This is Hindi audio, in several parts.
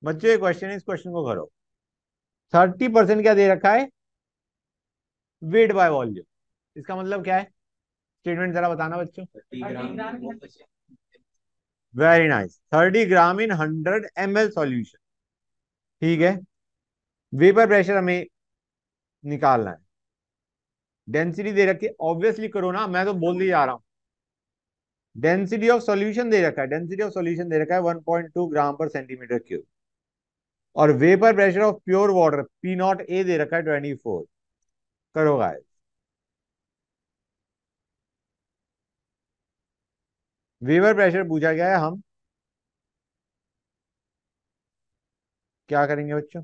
बच्चों ये क्वेश्चन है, इस क्वेश्चन को करो। 30% क्या दे रखा है? Weight by volume. इसका मतलब क्या है? स्टेटमेंट जरा बताना बच्चों। 30 gram. Very nice. 30 gram in 100 ml solution. ठीक है। वेपर प्रेशर हमें निकालना है। डेंसिटी दे रखी है, ऑब्वियसली करो ना, मैं तो बोल ही जा रहा हूं। डेंसिटी ऑफ सॉल्यूशन दे रखा है, डेंसिटी ऑफ सॉल्यूशन दे रखा है 1.2 ग्राम पर सेंटीमीटर क्यूब। और vapour pressure of pure water P not A दे रखा है 24। करो गाइस। वेपर प्रेशर पूछा गया है, हम क्या करेंगे बच्चों?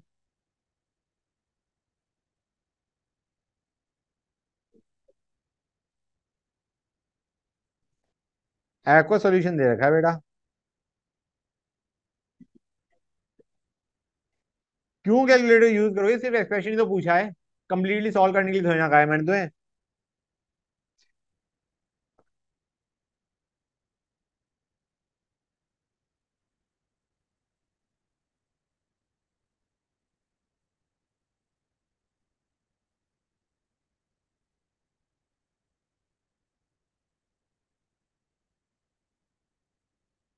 एक्वा सॉल्यूशन दे रखा है बेटा। क्यों कैलकुलेटर यूज करोगे? सिर्फ एक्सप्रेशन ही तो पूछा है, कंप्लीटली सॉल्व करने के लिए थोड़ी ना कहा है मैंने तुम्हें।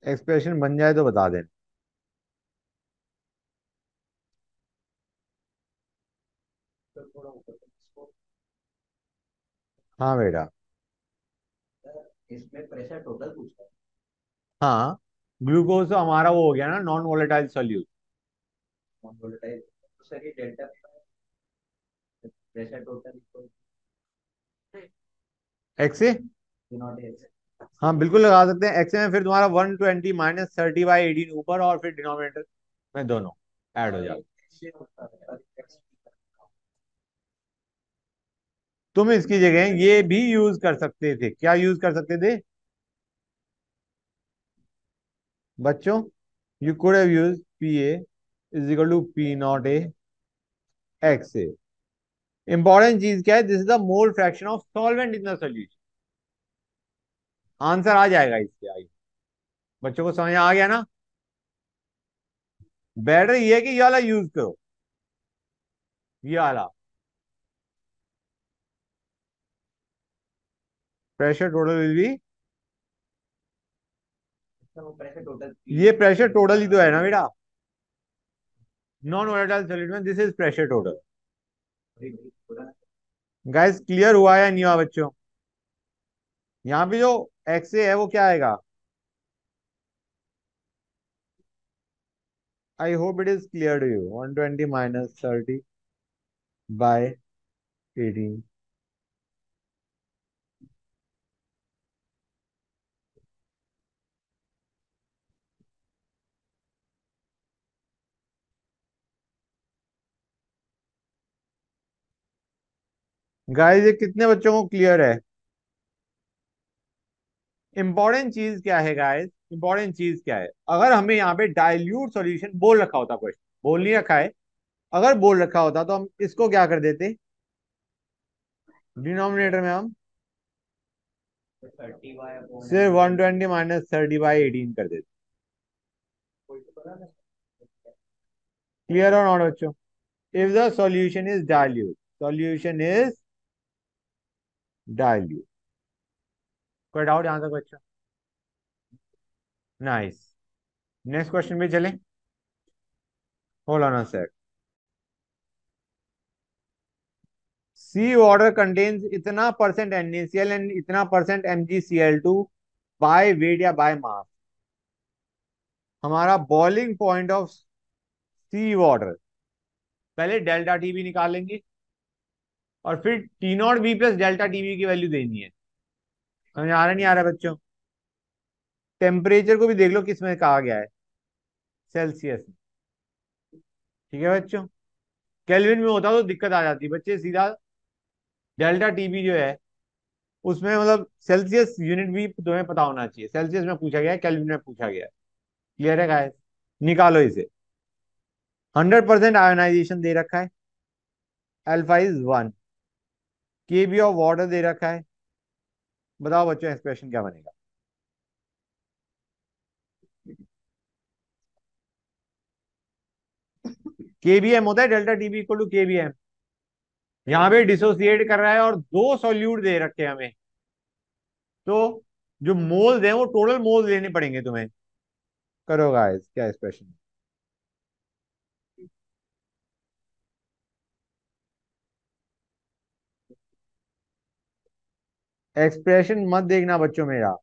एक्सप्रेशन बन जाए तो बता देना। तो थोड़ा ऊपर तक इसको। हाँ बेटा। इसमें प्रेशर टोटल पूछता है। हाँ, ग्लूकोज तो हमारा वो हो गया ना, non volatile solute. Non volatile तो सर ये delta pressure total equal X से। Two naught A. हाँ बिल्कुल लगा सकते हैं, एक्स में फिर तुम्हारा 120 माइनस 30/18 ऊपर, और फिर डिनोमिनेटर में दोनों ऐड हो जाएगा। तुम इसकी जगह ये भी यूज कर सकते थे। क्या यूज कर सकते थे बच्चों? You could have use P A is equal to P not A x A. Important चीज क्या है? This is the mole fraction of solvent in the solution. Answer आ जाएगा इसके आगे। बच्चों को समझ आ गया ना? बेटर ये है कि ये वाला यूज करो, ये वाला। Pressure total will be. वो प्रेशर टोटल ये प्रेशर टोटल ही तो है ना बेटा, नॉन वोलेटाइल सॉल्यूट में this is pressure total. Guys clear हुआ या नहीं हुआ बच्चों? यहाँ पे जो एक्स है वो क्या आएगा? I hope it is clear to you. 120 minus 30/18। Guys ये कितने बच्चों को क्लियर है? इंपॉर्टेंट चीज क्या है गाइस? इंपॉर्टेंट चीज क्या है? अगर हमें यहाँ पे डाइल्यूट सॉल्यूशन बोल रखा होता, क्वेश्चन बोल नहीं रखा है, अगर बोल रखा होता तो हम इसको क्या कर देते? डिनोमिनेटर में हम 30 बाय सिर्फ 120 माइनस 30/18 कर देते। क्लियर और नॉट बच्चों? If the solution is dilute, solution is dilute. कोई डाउट यहां तक बच्चों? नाइस। नेक्स्ट क्वेश्चन पे चलें। Hold on a sec. Sea water contains इतना परसेंट NaCl एंड इतना परसेंट MgCl2 बाय वेट या बाय मास। हमारा boiling point of sea water, पहले डेल्टा टी भी निकालेंगे और फिर T0 B plus delta TV की वैल्यू देनी है। समझ आ रहा नहीं आ रहा बच्चों? टेम्परेचर को भी देख लो किस में कहा गया है, सेल्सियस में। ठीक है बच्चों? केल्विन में होता तो दिक्कत आ जाती बच्चे, सीधा डेल्टा टीबी जो है उसमें मतलब सेल्सियस यूनिट भी तुम्हें पता होना चाहिए। सेल्सियस में पूछा गया है, केल्विन में पूछा गया है। क्लियर है गाइस? निकालो इसे। 100% आयोनाइजेशन दे रखा है, alpha is 1। KB of water दे रखा है। बताओ बच्चों एक्सप्रेशन क्या बनेगा? केबीएम होता है delta TB equal to KBM. यहाँ पे डिसोसिएट कर रहा है और दो सॉल्यूट दे रखे हैं हमें, तो जो मोल्स हैं वो टोटल मोल्स लेने पड़ेंगे तुम्हें। करो गाइस, क्या एक्सप्रेशन? एक्सप्रेशन मत देखना बच्चों मेरा।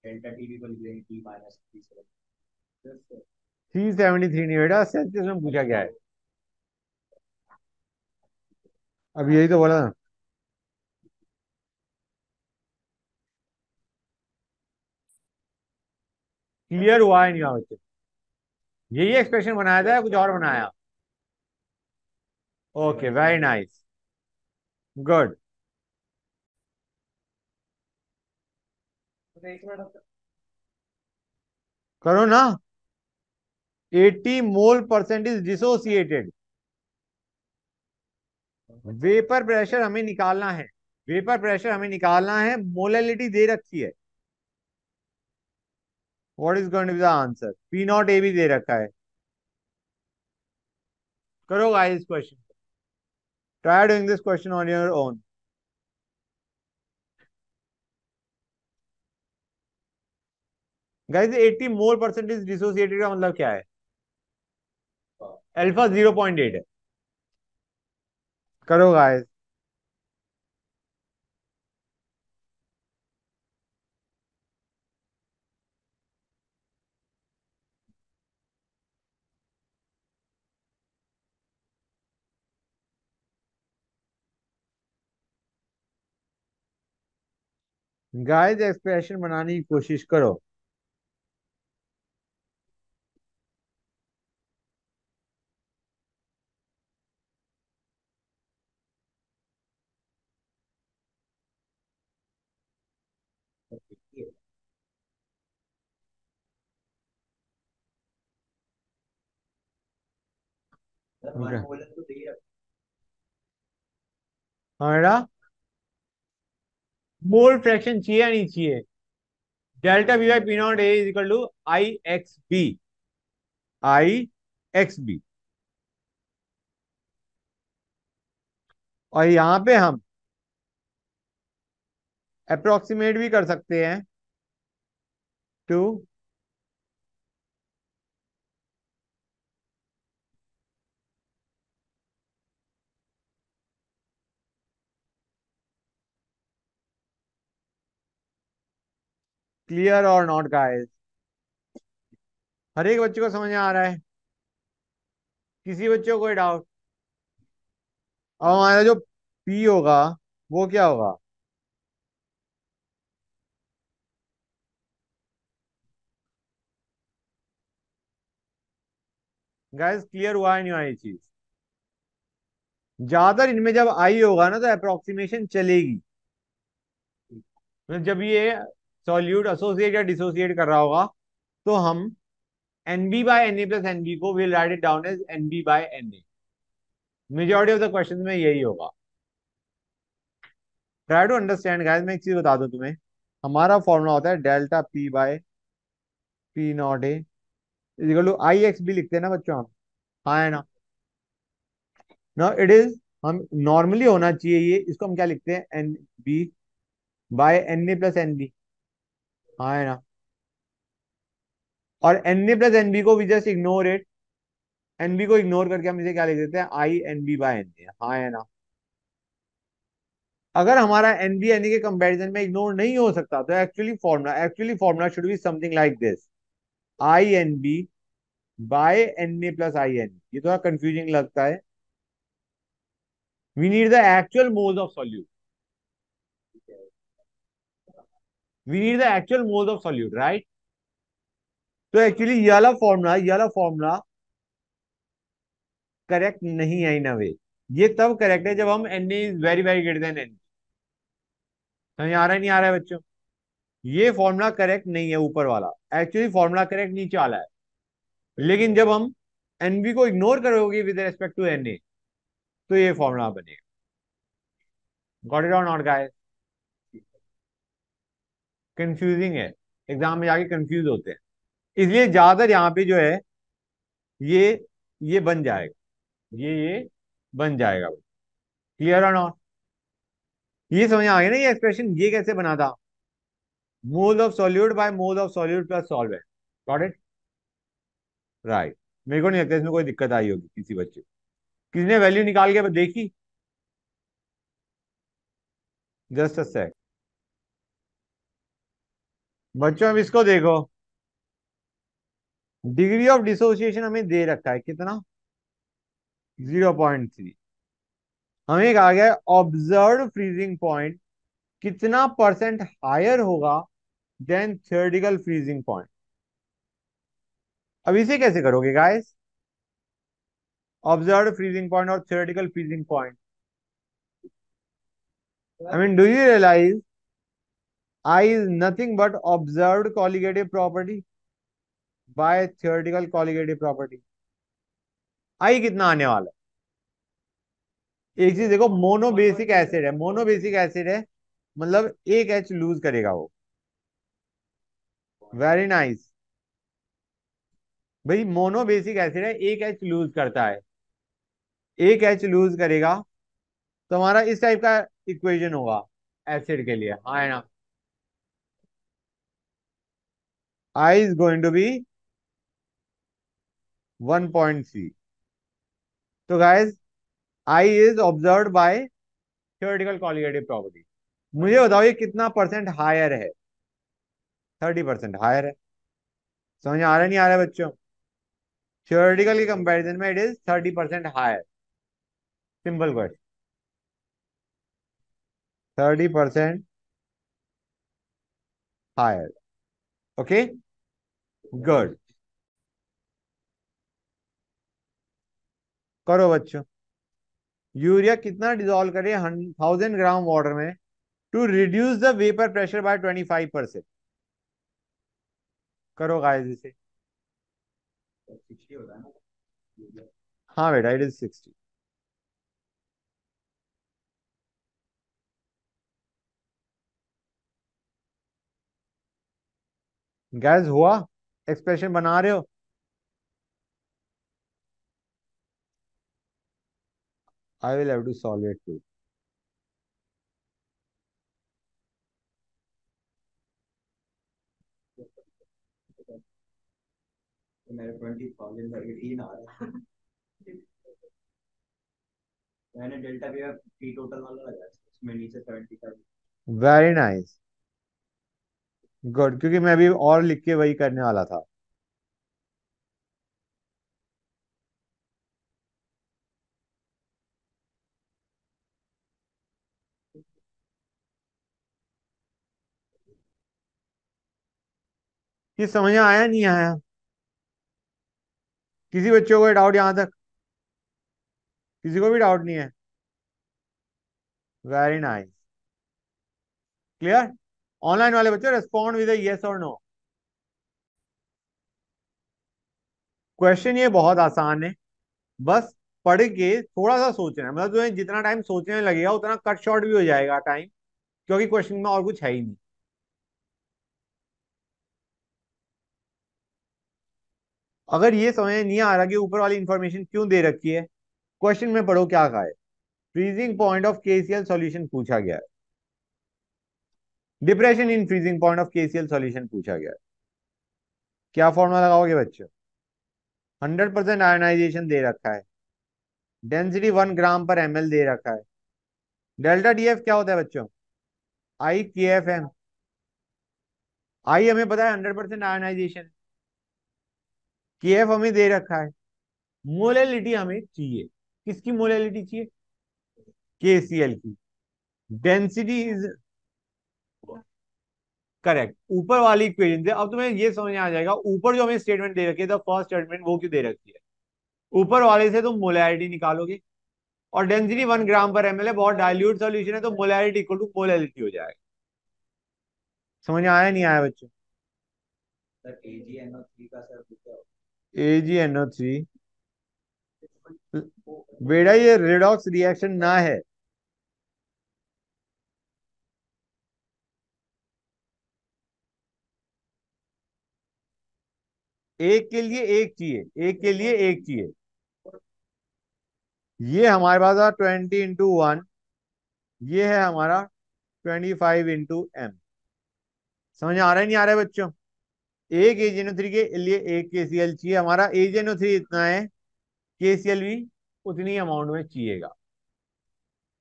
डेल्टा टीवी को लिख देंगे टी माइनस टी सेवन। 373 नहीं बेटा, सेल्सियस में पूछा गया है। अब यही तो बोला ना। क्लियर हुआ है नहीं हुआ बच्चे? यही एक्सप्रेशन बनाया था या कुछ और बनाया? Okay, very nice, good. एक मिनट। करो ना। 80 mole percent is dissociated. Vapour pressure हमें निकालना है, वेपर प्रेशर हमें निकालना है, मोलैलिटी दे रखी है। What is going to be the answer? P not A भी दे रखा है। करो guys question, try doing this question on your own. Guys 80 mole percent is dissociated का मतलब क्या है? अल्फा 0.8 है। करो गाइस। गाइस एक्सप्रेशन बनाने की कोशिश करो। वन मोलर तो दे ही रखा हाँ बेटा, मोल फ्रैक्शन चाहिए या नहीं चाहिए? Delta V by P not A is equal to I X B, I X B. और यहां पे हम अप्रोक्सीमेट भी कर सकते हैं टू क्लियर और नॉट गाइस। हर एक बच्चे को समझ में आ रहा है? किसी बच्चे को कोई डाउट? अब हमारा जो पी होगा वो क्या होगा? गाइस क्लियर हुआ है नहीं हुआ ये चीज? ज्यादातर इनमें जब आई होगा ना तो अप्रोक्सीमेशन चलेगी। मतलब जब ये सॉल्यूट एसोसिएट या डिसोसिएट कर रहा होगा तो हम N B by N A plus N B को will write it down as N B by N A. Majority of the question में यही होगा। Try to understand guys. मैं एक चीज बता दूं तुम्हें, हमारा फॉर्मूला होता है delta P by P not A equal to I X B लिखते हैं ना बच्चों हम? हाँ है ना? ना इट इज, हम नॉर्मली होना चाहिए ये, इसको हम क्या लिखते हैं? N B by N A plus N B. हाँ है ना? और N A plus N B को we just ignore it, N B को इग्नोर करके हम इसे क्या लिख देते हैं? I N B by N A. हाँ है ना? अगर हमारा एन बी एन ए के कंपैरिजन में इग्नोर नहीं हो सकता तो actually formula should be something like this, I N B by N A plus I N. ये थोड़ा कंफ्यूजिंग लगता है। We need the actual moles of solute, we need the actual moles of solute, right? तो एक्चुअली ये वाला फॉर्मूला करेक्ट नहीं है इन अ वे। ये तब करेक्ट है जब हम N is very very greater than N. समझ आ रहा है नहीं आ रहा है बच्चों? ये फॉर्मूला करेक्ट नहीं है ऊपर वाला, एक्चुअली फॉर्मूला करेक्ट नीचे वाला है। लेकिन जब हम एनबी को इग्नोर करोगे with respect to N A, तो ये फॉर्मूला बनेगा। गॉट इट और नॉट गाइस? कंफ्यूजिंग है, एग्जाम में जाके कंफ्यूज होते हैं, इसलिए ज्यादातर यहाँ पे जो है ये ये बन जाएगा, ये बन जाएगा। क्लियर और नॉट? ये समझ आ गया ना ये एक्सप्रेशन ये कैसे बना था? Mole of solute by mole of solute plus solvent. Got it? Right. मेरे को नहीं लगता इसमें कोई दिक्कत आई होगी किसी बच्चे को। किसी ने वैल्यू निकाल के देखी? जस्ट अ सेक। बच्चों अब इसको देखो, डिग्री ऑफ डिसोसिएशन हमें दे रखा है कितना? 0.3। हमें कहा गया ऑब्जर्व फ्रीजिंग पॉइंट कितना परसेंट हायर होगा देन थियोरेटिकल फ्रीजिंग पॉइंट। अब इसे कैसे करोगे गाइस? ऑब्जर्व फ्रीजिंग पॉइंट और theoretical freezing point, I mean do you realise I is nothing but observed colligative property by theoretical colligative property. I कितना आने वाला है? एक चीज देखो, मोनोबेसिक एसिड है, मोनोबेसिक एसिड है, मतलब एक एच लूज करेगा वो। Very nice. भाई मोनोबेसिक एसिड है, एक एच लूज करता है, एक एच लूज करेगा, तो हमारा इस टाइप का इक्वेशन होगा एसिड के लिए, हाँ है ना? I is going to B 1.3। तो guys I is observed bye theoretical colligative property. मुझे बताओ ये कितना परसेंट हायर है? 30% हायर है। समझ आ रहा है नहीं आ रहा है बच्चों? थियोरेटिकल के कंपैरिजन में it is 30% higher. Simple question. 30% higher. Okay, good. करो बच्चों। यूरिया कितना डिजोल्व करे 1000 ग्राम वाटर में to reduce the vapour pressure by 25%? करो गाइस इसे। 60 होता है ना। हाँ बेटा इट इज 60। गैस हुआ? एक्सप्रेशन बना रहे हो? I will have to solve it too. तो मेरे 20,018 आ रहा है। मैंने डेल्टा भी टी टोटल वाला लगाया उसमें नीचे 75। वेरी नाइस, गुड, क्योंकि मैं अभी और लिख के वही करने वाला था। ये समझ में आया नहीं आया? किसी बच्चों को डाउट यहां तक? किसी को भी डाउट नहीं है? Very nice, clear. ऑनलाइन वाले बच्चों रेस्पॉन्ड विद यस और नो। क्वेश्चन ये बहुत आसान है, बस पढ़ के थोड़ा सा सोचना है, मतलब तुम्हें जितना टाइम सोचने में लगेगा उतना कट शॉर्ट भी हो जाएगा टाइम, क्योंकि क्वेश्चन में और कुछ है ही नहीं। अगर ये समझ में नहीं आ रहा कि ऊपर वाली इंफॉर्मेशन क्यों दे रखी है, क्वेश्चन में पढ़ो क्या कहा है। Freezing point of KCL solution पूछा गया है, depression in freezing point of KCL solution पूछा गया है। क्या फॉर्मूला लगाओगे बच्चों? 100% आयोनाइजेशन दे रखा है, डेंसिटी 1 ग्राम पर ml दे रखा है। डेल्टा डी एफ क्या होता है बच्चों? आई के एफ एम। आई हमें पता है 100% आयोनाइजेशन, के एफ हमें दे रखा है। मोलेलिटी हमें चाहिए, किसकी मोलेलिटी चाहिए? केसीएल की। डेंसिटी इज करेक्ट, ऊपर वाली इक्वेशन से अब तुम्हें ये समझ में आ जाएगा ऊपर जो हमें स्टेटमेंट दे रखी है द फर्स्ट स्टेटमेंट वो क्यों दे रखी है। ऊपर वाले से तुम मोलैरिटी निकालोगे, और डेंसिटी 1 ग्राम पर ml है, बहुत डाइल्यूट सॉल्यूशन है, तो मोलैरिटी इक्वल टू मोलैरिटी हो जाएगा। समझ में आया नहीं आया बच्चों? सर AgNO3 का सर क्या होगा? AgNO3 बेटा ये रिडॉक्स रिएक्शन ना है। एक के लिए एक चाहिए, एक के लिए एक चाहिए। ये हमारे पास था 20 × 1, ये है हमारा 25 × m। समझ आ रहा है नहीं आ रहा है बच्चों? एक AgNO3 के लिए एक KCl चाहिए, हमारा AgNO3 इतना है, KCl भी उतनी अमाउंट में चाहिएगा,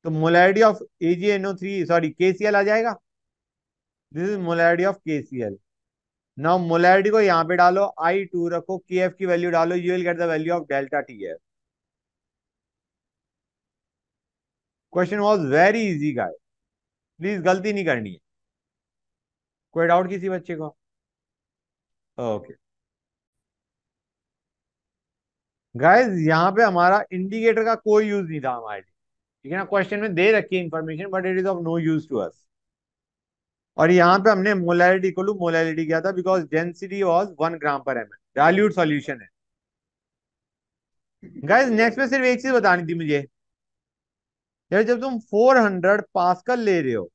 तो molarity of AgNO3 sorry KCl आ जाएगा। This is molarity of KCl। Now molarity को यहाँ पे डालो, I2 रखो, Kf की वैल्यू डालो, you will get the value of delta TF। Question was very easy guys, please गलती नहीं करनी है। कोई डाउट किसी बच्चे को? ओके गाइस, यहाँ पे हमारा इंडिकेटर का कोई यूज नहीं था हमारे लिए, ठीक है ना? क्वेश्चन में दे रखी है information, but it is of no use to us. और यहाँ पे हमने मोलैरिटी इक्वल टू मोलैरिटी किया था, बिकॉज डेंसिटी वाज 1 ग्राम पर ml, डाइल्यूट सॉल्यूशन है। गाइस नेक्स्ट में सिर्फ एक चीज बतानी थी मुझे, यार जब तुम 400 पास्कल ले रहे हो,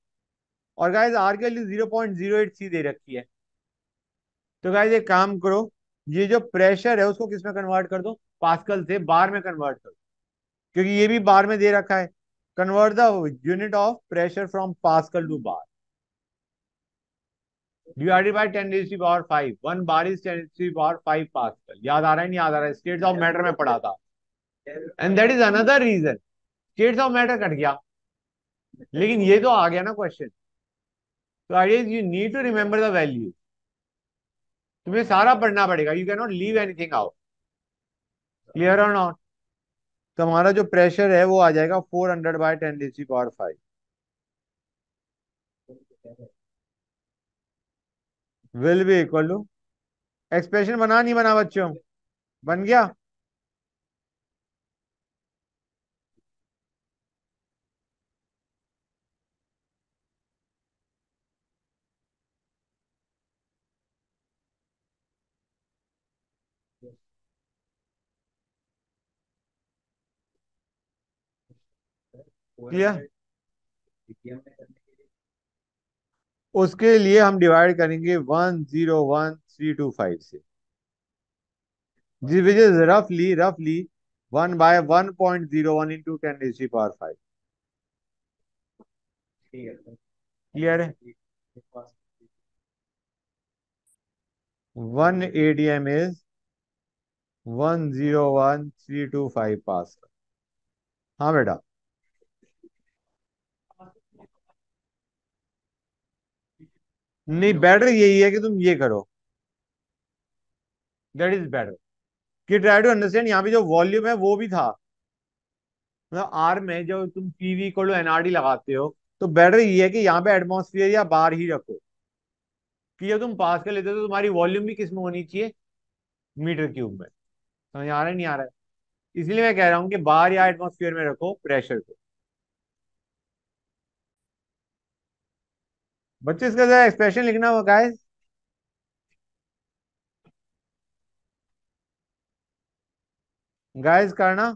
और गाइस आर की वैल्यू 0.08 दे रखी है, तो गाइस एक काम करो, ये जो प्रेशर है उसको किस में कन्वर्ट कर दो, पास्कल से बार में कन्वर्ट कर दो, क्योंकि ये भी बार में दे रखा है। Convert the unit of pressure from pascal to bar, divided by 10⁵ 1 bar is 10⁵ pascal. याद आ रहा है नहीं याद आ रहा है? स्टेट्स ऑफ मैटर में पढ़ा था, and that is another reason states of matter cut गया, लेकिन ये तो आ गया ना क्वेश्चन। तो idea you need to remember the value, तुम्हें सारा पढ़ना पड़ेगा, you can not leave anything out. Clear और नॉट? तो हमारा जो प्रेशर है वो आ जाएगा 400/10⁵ will be equal to, expression बना नहीं बना बच्चों? बन गया? क्लियर? उसके लिए हम डिवाइड करेंगे 101325 से, विच इज रफली रफली 1/1.01 × 10⁵ ठीक है सर। क्लियर है? 1 ADM इज 101325 पास्कल। हाँ बेटा, नहीं बेटर यही है कि तुम ये करो, दैट इज बेटर, कि ट्राई टू अंडरस्टैंड। यहाँ पे जो वॉल्यूम है वो भी था, मतलब आर में जो तुम पीवी को एनआरडी लगाते हो, तो बेटर ये है कि यहाँ पे एटमॉस्फेयर या बार ही रखो, कि जब तुम पास कर लेते हो तो तुम्हारी वॉल्यूम भी किस में होनी चाहिए, मीटर क्यूब में। समझ आ रहा है नहीं आ रहा है? इसलिए मैं कह रहा हूँ कि बार या एटमॉस्फेयर में रखो प्रेशर को। बच्चे इसका जरा एक्सप्रेशन लिखना होगा गाइस, गाइस करना,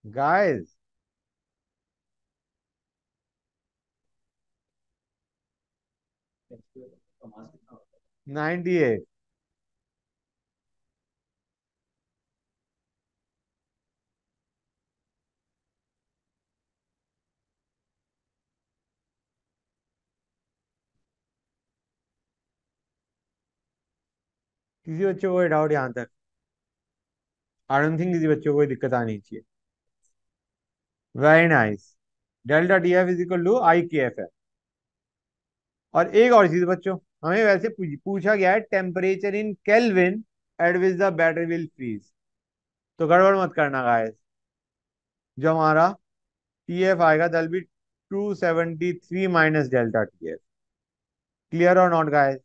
गाइस। 98। किसी बच्चे को कोई डाउट यहाँ तक? आई डोंट थिंक किसी बच्चे को कोई दिक्कत आनी चाहिए। Very nice. Delta T F is equal to IKF है। और एक और चीज बच्चों, हमें वैसे पूछा गया है temperature in kelvin at which the battery will freeze, तो गड़बड़ मत करना गाइस। जो हमारा TF आएगा that be 273 minus delta TF। Clear और नॉट गाइस?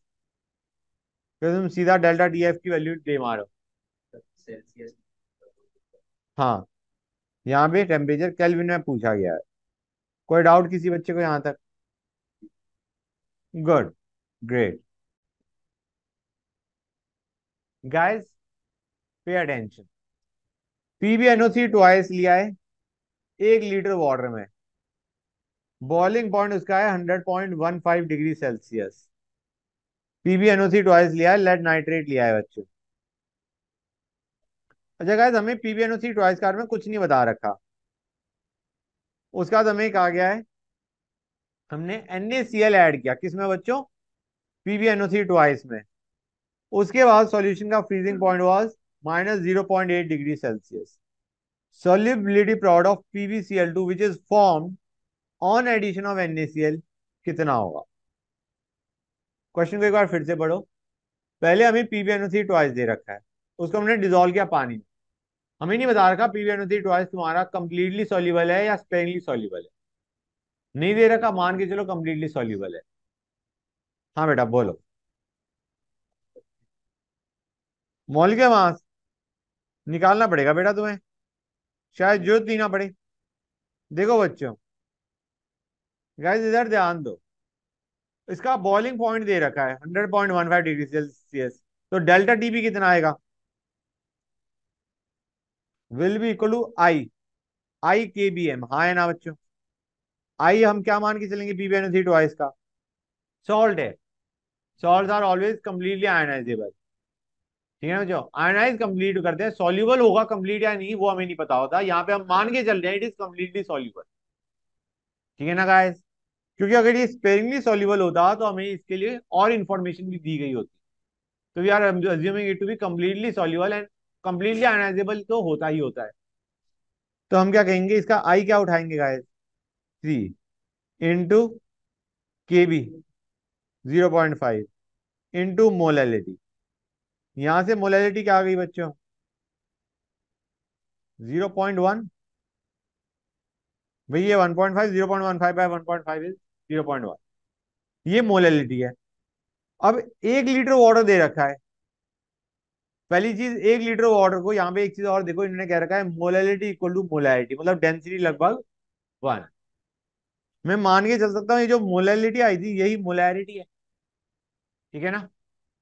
फिर तुम सीधा डेल्टा TF की वैल्यू दे मारो। सेल्सियस। हाँ, यहाँ पे टेम्परेचर केल्विन में पूछा गया है। कोई डाउट किसी बच्चे को यहाँ तक? Good, great. Guys, pay attention. PbNO3 twice लिया है 1 लीटर वाटर में। बॉइलिंग पॉइंट उसका है 100.15 डिग्री सेल्सियस। PbNO3 ट्वाइस लिया है, लेड नाइट्रेट लिया है बच्चों। अच्छा गाइस, हमें PbNO3 ट्वाइस कार में कुछ नहीं बता रखा। उसके बाद हमें कहा गया है, हमने NaCl ऐड किया किसमें बच्चों? PbNO3 ट्वाइस में। उसके बाद सॉल्यूशन का freezing point was -0.8 degree Celsius. solubility product of PbCl2 which is formed on addition of NaCl कितना होगा? क्वेश्चन को एक बार फिर से पढ़ो। पहले हमें PbNO3 ट्वाइस दे रखा है, उसको हमने डिजोल्व किया पानी में। हमें नहीं बता रखा PbNO3 ट्वाइस तुम्हारा कंप्लीटली सॉल्युबल है या स्पेरिंगली सॉल्युबल है। नहीं दे रखा, मान के चलो कंप्लीटली सॉल्युबल है। हाँ बेटा बोलो। मॉलिक्यूलर मास निकालना पड़ेगा बेटा तुम्हें, शायद जरूरत ही ना पड़े। देखो बच्चों, गाइस इधर ध्यान दो। इसका बॉइलिंग पॉइंट दे रखा है 100.15 डिग्री सेल्सियस। तो डेल्टा टीबी कितना आएगा? विल बी इक्वल टू आई के बी एम। हाँ है ना बच्चों? आई हम क्या मान के चलेंगे PbNO3 ट्वाइस का? सॉल्ट है। Salt are always completely ionisable. ठीक है ना बच्चों? आयनाइज कंप्लीट करते हैं, सॉल्यूबल होगा कंप्लीट या नहीं वो हमें नहीं पता होता। यहाँ पे हम मान के चल रहे हैं इट इज कंप्लीटली सॉल्यूबल। ठीक है ना गाइस? क्योंकि अगर ये स्पेरिंगली सॉल्यूबल होता तो हमें इसके लिए और इंफॉर्मेशन भी दी गई होती। तो we are assuming it to be completely soluble and completely ionisable तो होता ही होता है। तो हम क्या कहेंगे, इसका आई क्या उठाएंगे guys? 3 into KB 0.5 into molality. यहां से मोलैलिटी क्या आ गई बच्चों? 0.1। भाई ये 1.5, 0.15 बाय 1.5 इज 0.1। ये मोलैलिटी है। अब 1 लीटर वाटर दे रखा है। पहली चीज, 1 लीटर वाटर को यहाँ पे एक चीज और देखो, इन्होंने कह रखा है मोलैलिटी इक्वल टू मोलैरिटी, मतलब डेंसिटी लगभग 1। मैं मान के चल सकता हूँ ये जो मोलैलिटी आई थी यही मोलैरिटी है। ठीक है ना?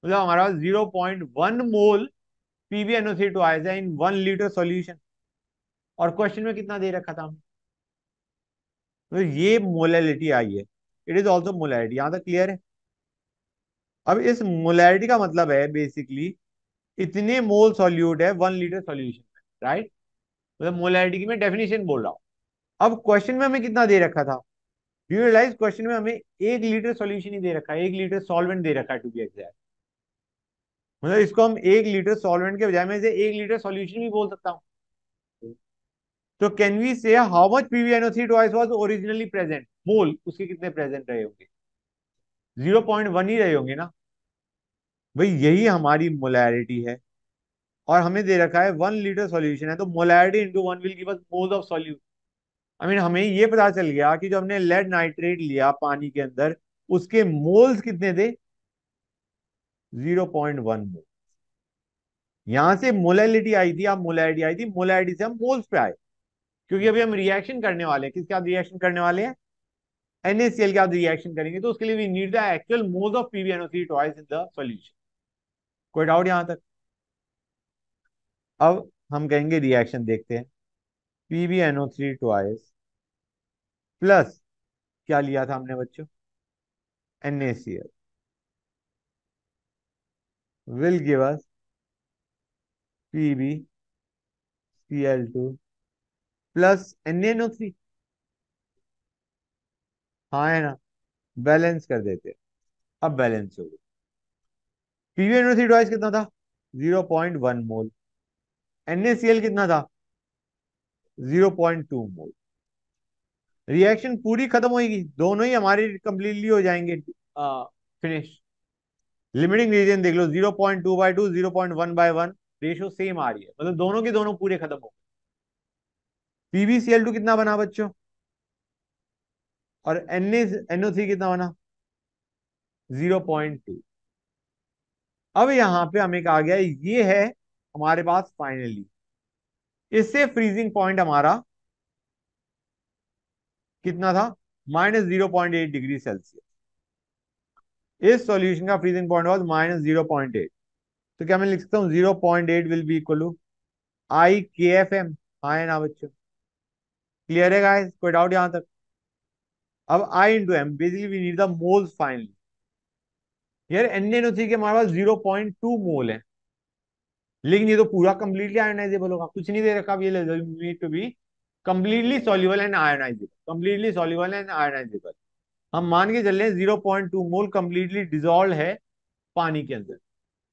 मतलब हमारा पास 0.1 मोल PbNO3 ट्वाइस है इन 1 लीटर सॉल्यूशन। और क्वेश्चन में कितना दे रखा था हमने? तो ये मोलैलिटी आई है, इट इज ऑल्सो मोलैरिटी। यहां तक क्लियर है? अब इस मोलैरिटी का मतलब है बेसिकली इतने मोल सॉल्यूट है 1 लीटर सॉल्यूशन में, राइट? मतलब मोलैरिटी की मैं डेफिनेशन बोल रहा हूँ। अब क्वेश्चन में हमें कितना दे रखा था? यू रियलाइज क्वेश्चन में हमें 1 लीटर सॉल्यूशन ही दे रखा है, 1 लीटर सॉल्वेंट दे रखा है टू बी एग्जैक्ट। मतलब इसको हम 1 लीटर सॉल्वेंट के बजाय मैं इसे 1 लीटर सॉल्यूशन भी बोल सकता हूँ। तो can we say how much PbNO3 twice was originally present? Mole उसके कितने प्रेजेंट रहे होंगे? 0.1 ही रहे होंगे ना। भाई यही हमारी मोलैरिटी है और हमें दे रखा है 1 लीटर सॉल्यूशन है, तो molarity into 1 will give us moles of solute. हमें ये पता चल गया कि जो हमने लेड नाइट्रेट लिया पानी के अंदर उसके मोल्स कितने थे? 0.1 मोल। यहां से मोलैलिटी आई थी, अब मोलैरिटी आई थी, मोलैरिटी से हम मोल्स पे आए। क्योंकि अभी हम रिएक्शन करने वाले हैं, किसके साथ रिएक्शन करने वाले हैं? NaCl के साथ रिएक्शन करेंगे, तो उसके लिए we need the actual moles of PbNO3 twice in the solution. कोई डाउट यहां तक? अब हम कहेंगे रिएक्शन देखते हैं। PbNO3 ट्वाइस प्लस क्या लिया था हमने बच्चों? NaCl will give us PbCl2 plus NaNO3। हाँ है ना? बैलेंस कर देते हैं। अब बैलेंस हो गया। PbNO3 ट्वाइस कितना था? 0.1 मोल। NaCl कितना था? 0.2 मोल। रिएक्शन पूरी खत्म होगी, दोनों ही हमारे कंप्लीटली हो जाएंगे फिनिश। लिमिटिंग रीजन देख लो, 0.2/2, 0.1/1, रेशो सेम आ रही है, मतलब दोनों के दोनों पूरे खत्म हो गए। PbCl2 कितना बना बच्चों? और NaNO3 कितना बना? 0.2। अब यहां पे हमें कहा गया ये है हमारे पास फाइनली, इससे फ्रीजिंग पॉइंट हमारा कितना था, -0.8 डिग्री सेल्सियस। इस सॉल्यूशन का फ्रीजिंग पॉइंट वाज -0.8। तो क्या मैं लिख सकता हूँ 0.8 विल बी इक्वल टू आई के एफ एम। हाँ है ना बच्चों, क्लियर है गाइस, कोई डाउट यहां तक? अब I into M, basically we need the moles finally. यार NaNO3 के हमारे पास 0.2 मोल है, लेकिन ये तो पूरा कंप्लीटली आयोनाइजेबल होगा, कुछ नहीं दे रखा। अब ये need to be completely soluble and ionisable, completely soluble and ionisable. हम मान के चल रहे हैं 0.2 मोल कंप्लीटली डिजोल्व है पानी के अंदर।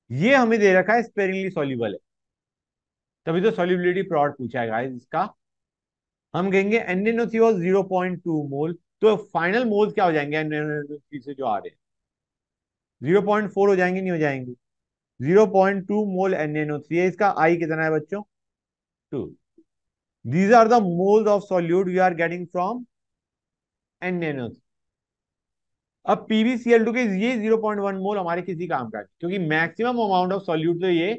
ये हमें दे रखा है स्पेरिंगली सॉल्युबल है, तभी तो सॉल्युबिलिटी प्लॉट पूछा है गाइस इसका। हम कहेंगे NaNO3 वाज 0.2 मोल, तो फाइनल मोल्स क्या हो जाएंगे NaNO3 से जो आ रहे हैं? 0.4 हो जाएंगे, नहीं हो जाएंगे? 0.2 मोल NaNO3 है, इसका आई कितना है बच्चों? 2। These are the moles of solute we are getting from NaNO3। अब PbCl2 के ये 0.1 मोल हमारे किसी काम का है, क्योंकि मैक्सिमम अमाउंट ऑफ सॉल्यूट तो ये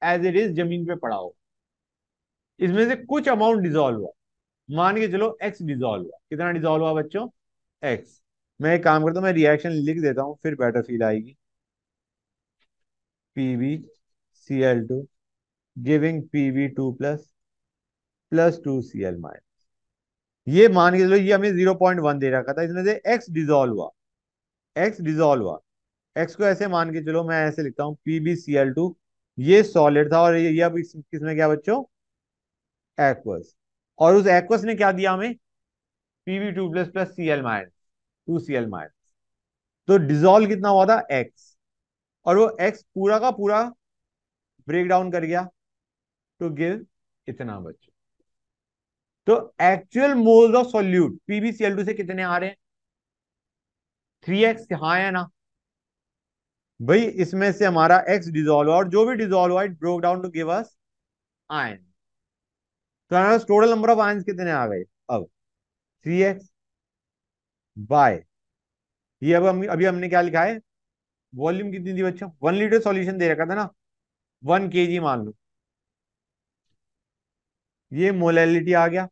एज इट इज जमीन पे पड़ा हो, इसमें से कुछ अमाउंट डिजोल्व हुआ। मान के चलो x डिजोल्व हुआ, कितना डिजोल्व हुआ बच्चों? x। मैं एक काम करता हूँ, मैं रिएक्शन लिख देता हूँ, फिर बेटर फील आएगी। PbCl2 giving Pb2 plus plus 2Cl-। ये मान के चलो ये हमें 0.1 दे रखा था, इसमें से x डिजोल्व हुआ, x डिजोल्व हुआ। x को ऐसे मान के चलो, मैं ऐसे लिखता हूँ PbCl2, ये सॉलिड था और ये अब किसमें गया बच्चों? एक्वस। और उस एक्वस ने क्या दिया हमें? Pb2 plus plus Cl-, 2Cl-। तो डिजोल्व कितना हुआ था? x। और वो x पूरा का पूरा ब्रेक डाउन कर गया टू गिव इतना बच्चों। तो actual moles of solute PbCl2 से कितने आ रहे हैं? 3x। हाँ या ना भाई? इसमें से हमारा x डिजोल्व, और जो भी डिजोल्व हुआ it broke down to give us ion. तो हमारे पास टोटल नंबर ऑफ आयंस कितने आ गए अब? 3x बाय, ये अब हम अभी हमने क्या लिखा है? वॉल्यूम कितनी थी बच्चों? 1 लीटर सॉल्यूशन दे रखा था ना, 1 kg मान लो। ये मोलैलिटी आ गया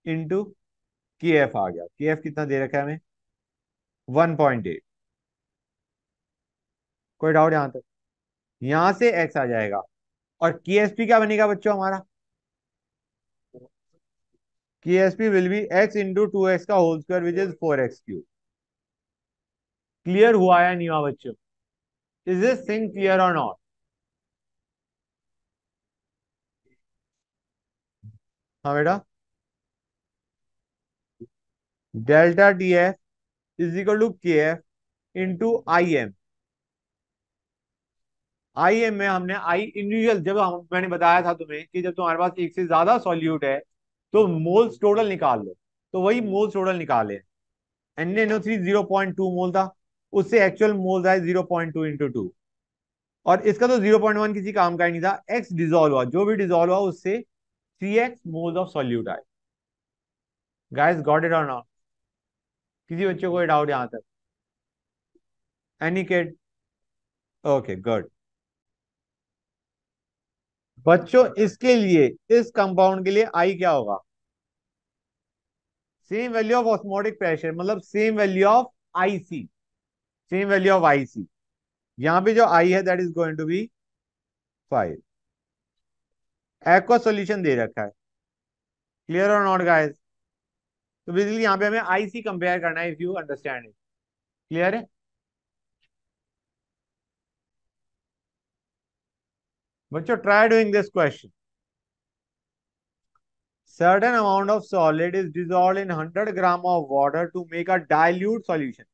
इंटू के एफ आ गया। के एफ कितना दे रखा है हमें? 1.8। कोई डाउट यहां तक? यहां से एक्स आ जाएगा, और के एस पी क्या बनेगा बच्चों हमारा? K S P will be X into 2x का whole square which is 4x3। Clear हुआ या नहीं हुआ बच्चों? इज दिस थिंग क्लियर और नॉट? हाँ बेटा, delta T F is equal to K F into I M. I M में हमने आई इंडिविजुअल, जब मैंने बताया था तुम्हें कि जब तुम्हारे पास एक से ज्यादा सॉल्यूट है तो मोल्स टोटल निकाल लो, तो वही मोल्स टोटल निकाले। NaNO3 0.2 मोल था, उससे एक्चुअल मोल्स आए 0.2 इंटू 2। और इसका तो 0.1 किसी काम का ही नहीं था, एक्स डिजोल्व हुआ, जो भी डिजोल्व हुआ उससे 3x मोल्स ऑफ सॉल्यूट आए। गाइस गॉट इट और नॉट? किसी बच्चे को डाउट यहां तक? Any kid? Okay good. बच्चों इसके लिए, इस कंपाउंड के लिए आई क्या होगा? Same value of osmotic pressure, मतलब same value of IC, same value of IC. यहां पे जो आई है that is going to be 5। Aqua solution दे रखा है, क्लियर और नॉट गाइस? तो बेसिकली यहाँ पे हमें आईसी कंपेयर करना है, if you understand it. Clear है बच्चों? Try doing this question. Certain amount of solid is dissolved in 100 gram of water to make a dilute solution।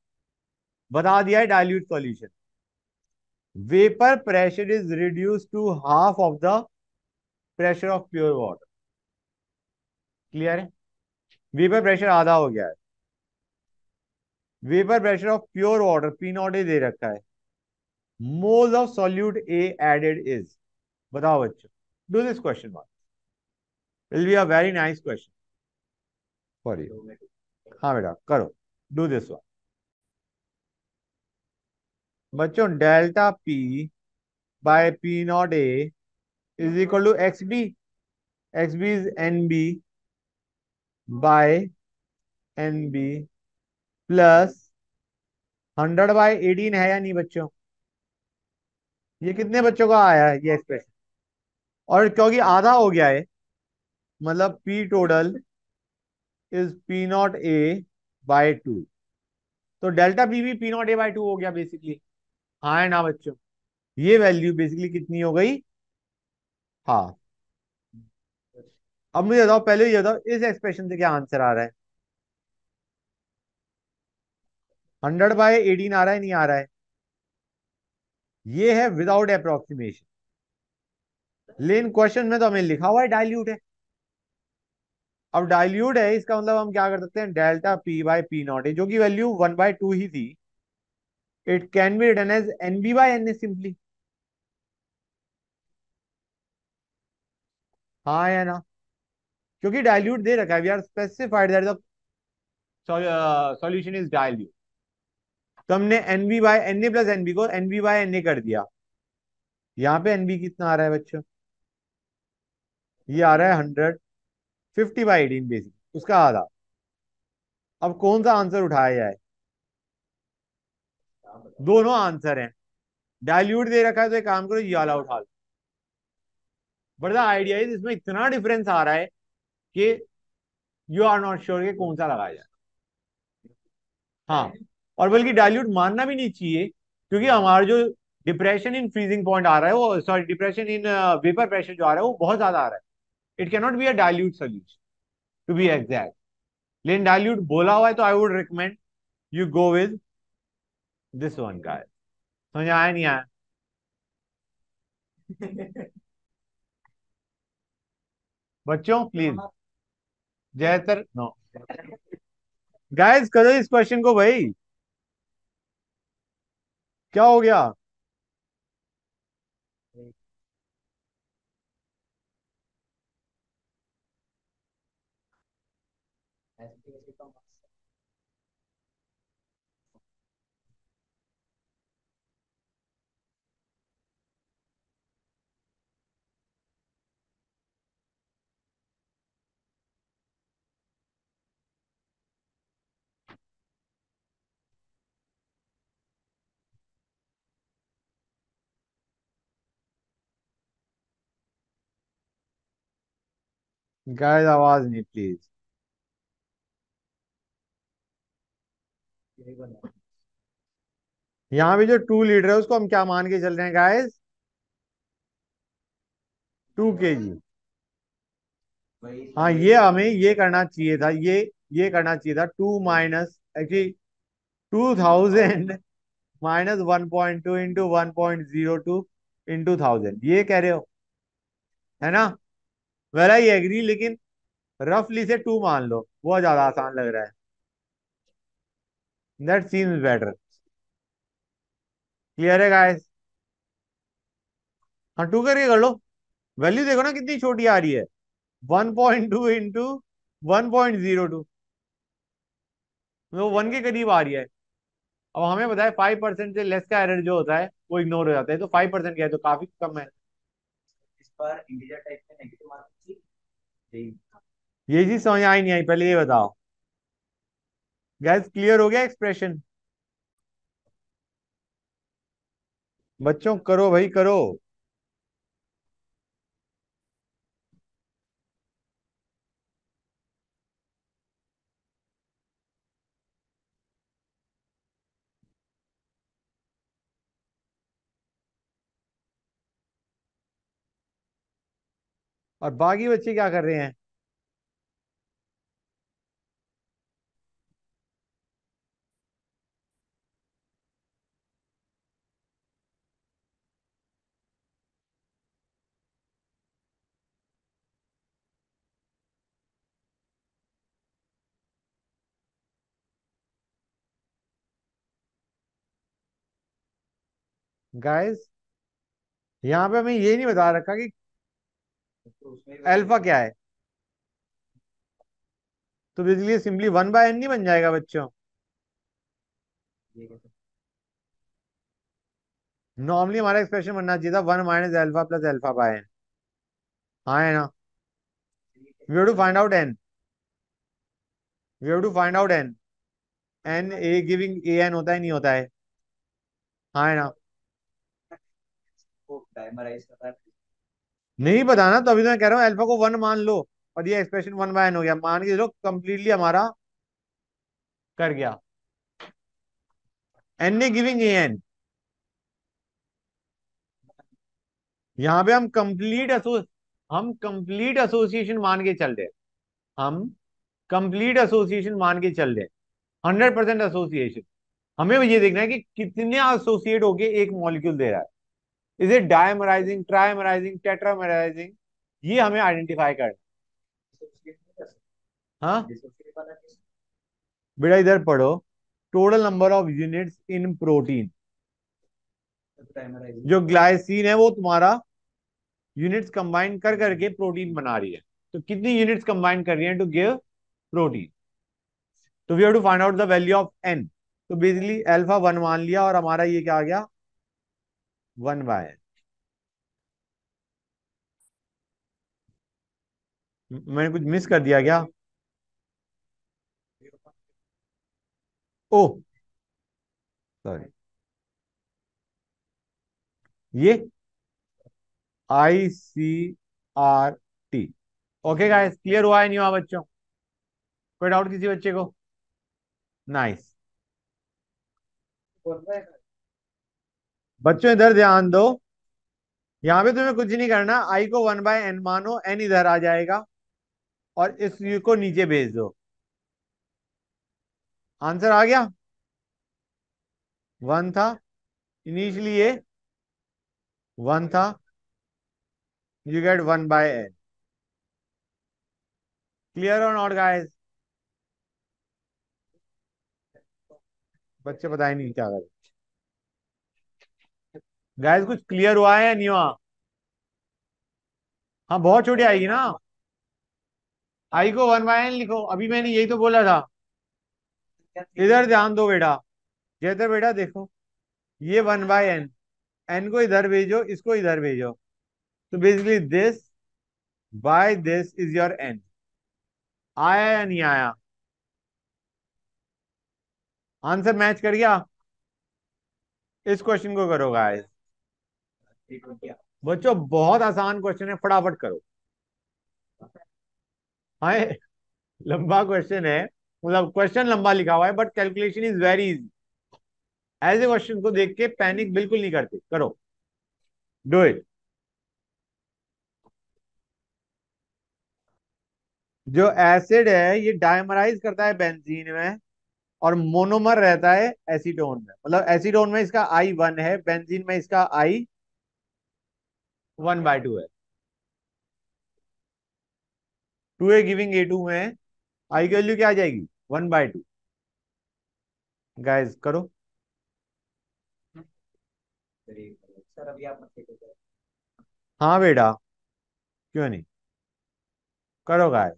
बता दिया है dilute solution। Vapor pressure is reduced to half of the pressure of pure water। Clear है? वेपर प्रेशर आधा हो गया है। Vapour pressure of pure water P not A दे रखा है। Moles of solute A added is. बताओ बच्चों, do this question mark, will be a very nice question for you. हाँ बेटा करो, डू दिस वन बच्चों। Delta P by P not A is equal to X B. X B is N B by N B plus 100/18 है या नहीं बच्चों? ये कितने बच्चों का आया है ये एक्सप्रेशन? और क्योंकि आधा हो गया है, मतलब पी टोटल इज P0A/2, तो डेल्टा पी भी P0A/2 हो गया बेसिकली। हाँ है ना बच्चों? ये वैल्यू बेसिकली कितनी हो गई? हाँ। अब मुझे बताओ, पहले ये बताओ इस एक्सप्रेशन से क्या आंसर आ रहा है? 100/18 आ रहा है नहीं आ रहा है? ये है विदाउट अप्रोक्सीमेशन, लेकिन क्वेश्चन में तो हमें लिखा हुआ है डाइल्यूट है। अब डाइल्यूट है इसका मतलब हम क्या कर सकते हैं, डेल्टा P/P0 है जो कि वैल्यू 1/2 ही थी, it can be written as NB/NA simply. हाँ या ना? क्योंकि डाइल्यूट दे रखा है, we are specified that the solution is dilute, तो हमने NB/NA प्लस NB को NB/NA कर दिया। यहाँ पे NB कितना आ रहा है बच्चों? ये आ रहा है 150/18 बेसिक, उसका आधा। अब कौन सा आंसर उठाया जाए? आप बताओ। दोनों आंसर हैं। डाइल्यूट दे रखा है तो एक काम करो, ये वाला उठा लो। बट द आइडिया इज इसमें इतना डिफरेंस आ रहा है कि यू आर नॉट श्योर कि कौन सा लगाया जाए। हाँ, और बल्कि डाइल्यूट मानना भी नहीं चाहिए, क्योंकि हमारा जो डिप्रेशन इन फ्रीजिंग पॉइंट आ रहा है, वो sorry depression in vapour pressure जो आ रहा है वो बहुत ज्यादा आ रहा है। It can not be a dilute solution to be exact. लेकिन डाइल्यूट बोला हुआ है तो I would recommend you go with this one का। समझ आया नहीं आया? बच्चों प्लीज, जयतर नो, गाइस करो इस क्वेश्चन को भाई। क्या हो गया? ऐसे कैसे कम गाइस आवाज नहीं प्लीज। यही बना। यहाँ पे जो 2 लीटर है उसको हम क्या मान के चल रहे हैं गाइस? 2 kg। वही हाँ, वही ये बोल हमें रहे हैं। ये करना चाहिए था, ये करना चाहिए था, 2 माइनस एक्चुअली 2000 - 1.2 × 1.02 ये कह रहे हो, है ना? वेल आई एग्री, लेकिन रफली से 2 मान लो, वो ज्यादा आसान लग रहा है। That seems better. क्लियर है गाइस? हाँ, 2 करके कर लो। वैल्यू देखो ना कितनी छोटी आ रही है, 1.2 × 1.02, वो 1 के करीब आ रही है। अब हमें बताया 5% से लेस का एरर जो होता है वो इग्नोर हो जाता है, तो 5% क्या है, तो काफी कम है। इस पर इंटीजर टाइप में नेगेटिव मार्किंग थी। यही। ये चीज समझ आई नहीं आई, पहले ये बताओ। गैस क्लियर हो गया एक्सप्रेशन? बच्चों करो भाई करो। और बाकी बच्चे क्या कर रहे हैं? गाइस यहाँ पे हमें ये नहीं बता रखा कि तो उसमें भी अल्फा वही। क्या है, तो बेसिकली सिंपली 1/n नहीं बन जाएगा बच्चों? ये कैसे? नॉर्मली हमारा एक्सप्रेशन बनना चाहिए था 1 - α + α/n। हाँ है ना? ये वी हैव टू कैसे? Find out n। We have to find out n. N A giving A n होता है नहीं होता है? हाँ है ना? वो डायमराइज कर रहा है। नहीं पता ना, तो अभी तो मैं कह रहा हूँ अल्फा को वन मान लो और ये एक्सप्रेशन वन बाय एन हो गया, मान के चलो कंप्लीटली हमारा कर गया। N A giving A n, यहाँ पे हम कंप्लीट एसोसिएशन मान के चल रहे हैं। हम कंप्लीट एसोसिएशन मान के चल रहे हैं, 100% एसोसिएशन। हमें ये देखना है कि कितने एसोसिएट होके एक मॉलिक्यूल दे रहा है। इज इट डायमराइजिंग, ट्राइमराइजिंग, टेट्रामराइजिंग, ये हमें आइडेंटिफाई करना है। डिसोसिएट नहीं कर सकते। हाँ डिसोसिएट वाला केस। बेटा इधर पढ़ो, total number of units in protein. Dimerizing जो ग्लाइसिन है वो तुम्हारा यूनिट्स कंबाइन कर करके प्रोटीन बना रही है। तो कितनी यूनिट्स कंबाइन कर रही है टू गिव प्रोटीन? तो we have to find out the value of n. तो बेसिकली अल्फा वन मान लिया और हमारा ये क्या आ गया, वन बाय एन। मैंने कुछ मिस कर दिया क्या? ओ सॉरी, ये ICRT। ओके गाइस, क्लियर हुआ है नहीं हुआ बच्चों? कोई डाउट किसी बच्चे को? नाइस। बोल रहा है। बच्चों इधर ध्यान दो, यहाँ पे तुम्हें कुछ नहीं करना, आई को वन बाय एन मानो, एन इधर आ जाएगा और इस यू को नीचे भेज दो। आंसर आ गया, वन था इनिशियली, ये वन था, you get one by n. Clear और नॉट गाइस? बच्चे बताए नहीं क्या करें। गाइस कुछ क्लियर हुआ है या नहीं हुआ? हाँ बहुत छोटी आएगी ना, आई को वन बाय एन लिखो, अभी मैंने यही तो बोला था। इधर ध्यान दो बेटा, जैसे बेटा देखो, ये वन बाय एन, एन को इधर भेजो, इसको इधर भेजो, तो basically this by this is your n. आया या नहीं आया? आंसर मैच कर गया? इस क्वेश्चन को करो गाइस। ठीक हो गया। बच्चों बहुत आसान क्वेश्चन है, फटाफट करो। हाँ लंबा क्वेश्चन है, मतलब क्वेश्चन लंबा लिखा हुआ है but calculation is very easy. ऐसे क्वेश्चन को देख के पैनिक बिल्कुल नहीं करते, करो, डू इट। जो एसिड है ये डायमराइज करता है बेंजीन में, और मोनोमर रहता है एसीटोन में। मतलब एसीटोन में इसका आई वन है, बेंजीन में इसका आई वन बाय टू है। Two A giving A two में आई की वैल्यू क्या आ जाएगी, वन बाय टू। गाइस करो। सर अभी आप मत देखो। हाँ बेटा, क्यों नहीं, करो गाइस।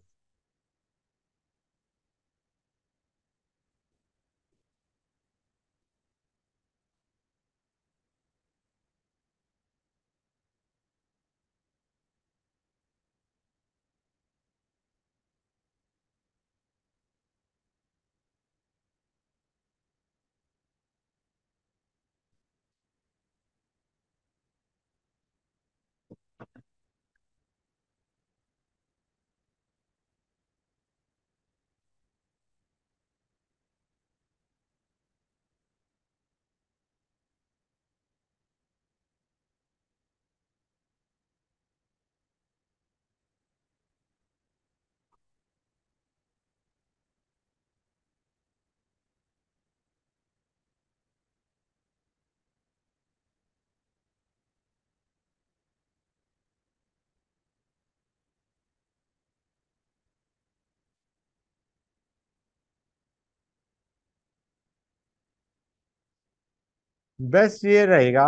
बेस्ट ये रहेगा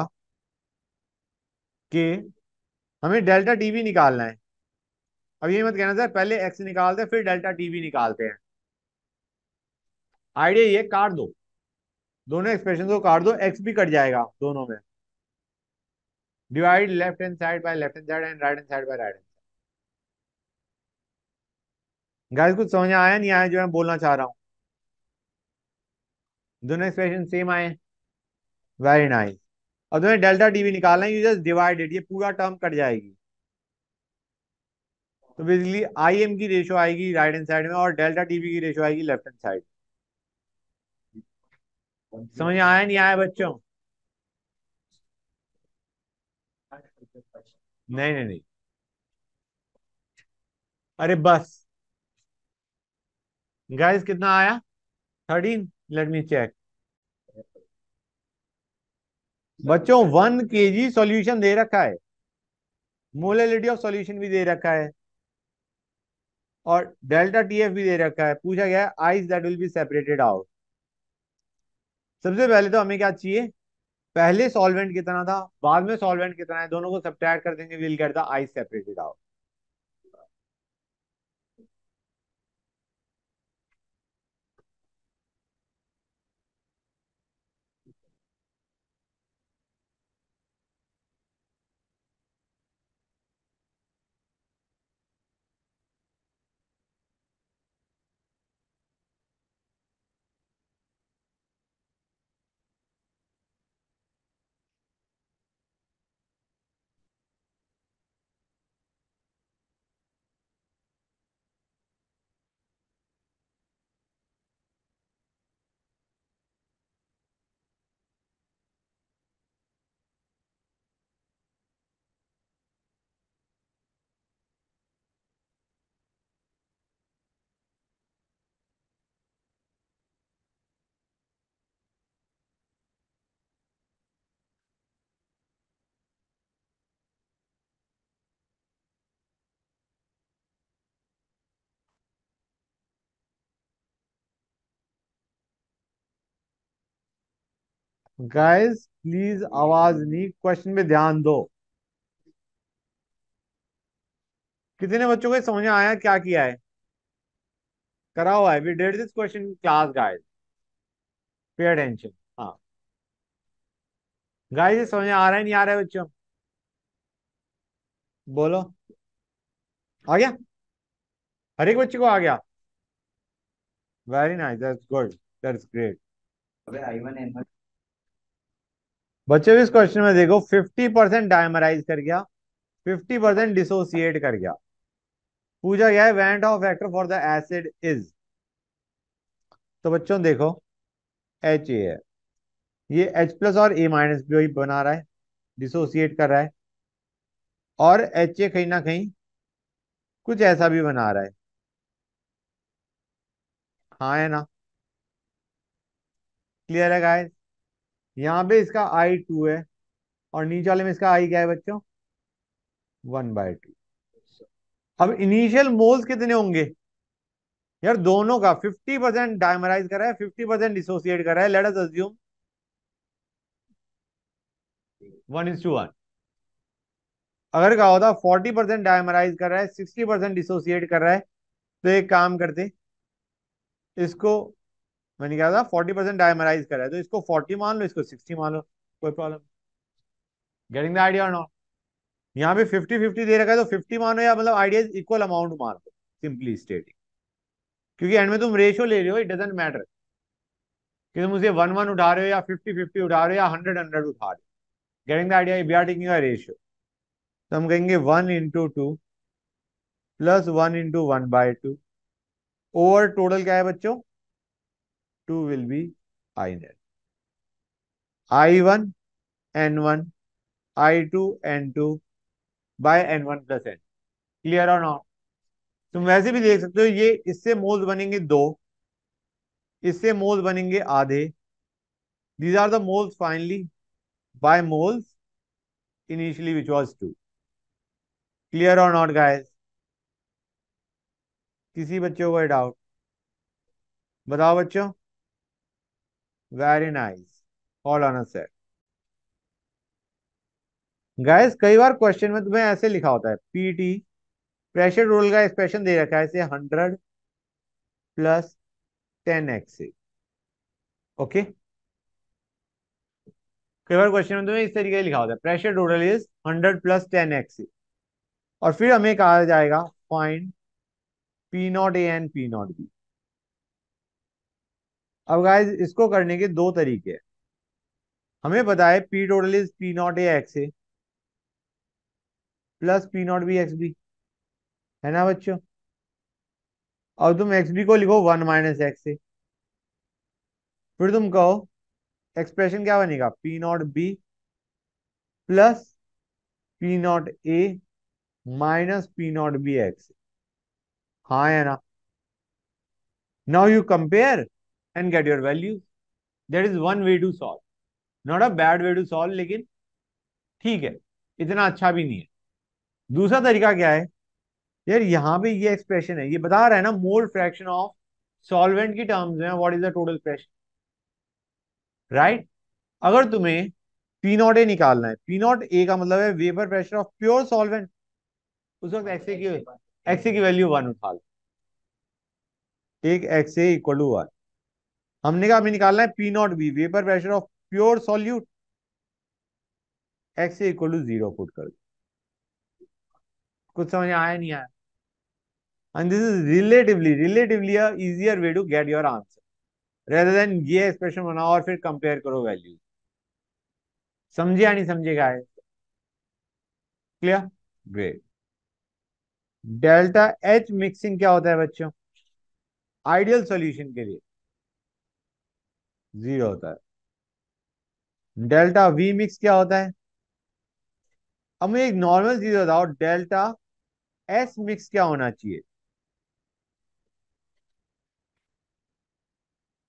कि हमें डेल्टा टीवी निकालना है। अब ये मत कहना सर पहले एक्स निकालते हैं फिर डेल्टा टीवी निकालते हैं। आइडिया ये, काट दो, दोनों एक्सप्रेशन को काट दो, एक्स भी कट जाएगा दोनों में। Divide left hand side by left hand side and right hand side by right hand. Guys कुछ समझ आया नहीं आया जो मैं बोलना चाह रहा हूँ? दोनों एक्सप्रेशन सेम आए? Very nice. और तुम्हें डेल्टा टीवी निकालना है, यू जस्ट डिवाइड इट, ये पूरा टर्म कट जाएगी। तो बेसिकली आई एम की रेशो आएगी राइट हैंड साइड में और डेल्टा टीवी की रेशो आएगी लेफ्ट हैंड साइड। समझ आया नहीं आया बच्चों? नहीं नहीं नहीं। अरे बस। गाइस कितना आया? 13। Let me check. बच्चों 1 kg सॉल्यूशन दे रखा है, मोलैलिटी ऑफ सॉल्यूशन भी दे रखा है, और डेल्टा टीएफ भी दे रखा है। पूछा गया है ice that will be separated out. सबसे पहले तो हमें क्या चाहिए? पहले सॉल्वेंट कितना था, बाद में सॉल्वेंट कितना है, दोनों को सब्ट्रैक्ट कर देंगे, will get the ice separated out. Guys please आवाज नहीं, क्वेश्चन पे ध्यान दो। कितने बच्चों को ये समझ में आया क्या किया है? करा हुआ है, we did this question class guys, pay attention. हाँ गाइस, ये समझ में आ रहा है नहीं आ रहा है बच्चों? बोलो। आ गया? हर एक बच्चे को आ गया? Very nice, that's good, that's great. अबे I1 N1 बच्चे भी इस क्वेश्चन में देखो, 50% डायमराइज कर गया, 50% डिसोसिएट कर गया। पूछा गया है van't Hoff factor for the acid is. तो बच्चों देखो, एच ए है, ये H प्लस और ए माइनस भी बना रहा है, डिसोसिएट कर रहा है, और एच ए कहीं ना कहीं कुछ ऐसा भी बना रहा है। हाँ है ना? क्लियर है गाइस? यहाँ पे इसका I2 है, और नीचे वाले में इसका I क्या है बच्चों? 1/2। अब इनिशियल मोल्स कितने होंगे? यार दोनों का 50% डायमराइज कर रहा है, 50% डिसोसिएट कर रहा है, लेट अस अज्यूम 1:1। अगर क्या होता 40% डायमराइज कर रहा है, 60% डिसोसिएट कर रहा है, तो एक काम करते, इसको, मैंने कहा था 40% डायमराइज कर रहा है, तो इसको 40 मान लो, इसको 60 मान लो, कोई प्रॉब्लम? गेटिंग द आइडिया और नॉट? यहाँ पे 50-50 दे रखा है, तो 50 मानो, या मतलब आइडिया इक्वल अमाउंट मान लो, सिंपली स्टेटिंग। क्योंकि एंड में तुम रेशियो ले रहे हो, इट डजेंट मैटर कि तुम उसे 1-1 उठा रहे हो, या 50-50 उठा रहे हो, या 100-100 उठा रहे हो। Getting the idea, we are taking a ratio. तो हम कहेंगे 1/2 प्लस 1/1/2 ओवर टोटल क्या है बच्चों? 2 will be i net, I1 N1 I2 N2 by N1 plus N। Clear और नॉट? तुम वैसे भी देख सकते हो, ये इससे मोल्स बनेंगे 2, इससे मोल्स बनेंगे आधे। These are the moles finally by moles initially which was 2। Clear और नॉट गाइस? किसी बच्चों को डाउट? बताओ बच्चों। Very nice, all on a set. Guys कई बार क्वेश्चन में तुम्हें ऐसे लिखा होता है, पीटी प्रेशर रोल का एक्सप्रेशन दे रखा है इसे 100 + 10 x। ओके, कई बार क्वेश्चन में तुम्हें इस तरीके से लिखा होता है, प्रेशर टोटल इज 100 + 10 x, और फिर हमें कहा जाएगा find P not A and P not B. अब गाइस इसको करने के दो तरीके हैं। हमें पता है P total is P not A x A plus P not B x B, है ना बच्चों। अब तुम एक्स बी को लिखो 1 - एक्स ए, फिर तुम कहो एक्सप्रेशन क्या बनेगा, P not B plus P not A minus P not B x. हाँ है ना। Now you compare and get your value. That is one way to solve, not a bad way to solve, लेकिन ठीक है, इतना अच्छा भी नहीं है। दूसरा तरीका क्या है, यार यहाँ पे ये एक्सप्रेशन है, ये बता रहा है ना मोल फ्रैक्शन ऑफ सॉल्वेंट की टर्म्स में what is the total pressure, right. अगर तुम्हें पी नॉट ए निकालना है, पी नॉट ए का मतलब है vapour pressure of pure solvent, उस वक्त एक्स ए की वैल्यू 1 उठा लो। एक एक्स ए इक्वल टू 1। हमने कहा हमें निकालना है P not B vapour pressure of pure solute, x A equal to 0 put कर दो। कुछ समझ आया नहीं आया। And this is relatively a easier way to get your answer rather than ये एक्सप्रेशन बनाओ और फिर कंपेयर करो वैल्यू। समझे या नहीं समझेगा है, clear, great. Delta H mixing क्या होता है बच्चों, आइडियल सॉल्यूशन के लिए 0 होता है। डेल्टा वी मिक्स क्या होता है। अब मुझे एक नॉर्मल चीज बताओ, डेल्टा एस मिक्स क्या होना चाहिए,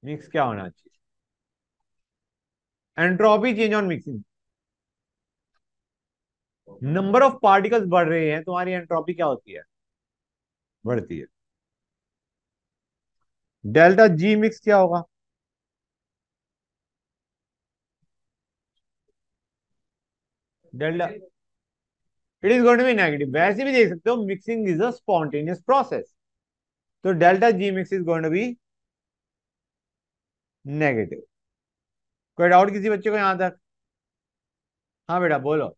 मिक्स क्या होना चाहिए। Entropy change on mixing, number of particles बढ़ रहे हैं, तुम्हारी एंट्रोपी क्या होती है, बढ़ती है। डेल्टा जी मिक्स क्या होगा, delta it is going to be negative. वैसे भी देख सकते हो mixing is a spontaneous process, तो delta G mix is going to be negative. कोई डाउट किसी बच्चे को यहां तक, हाँ बेटा बोलो।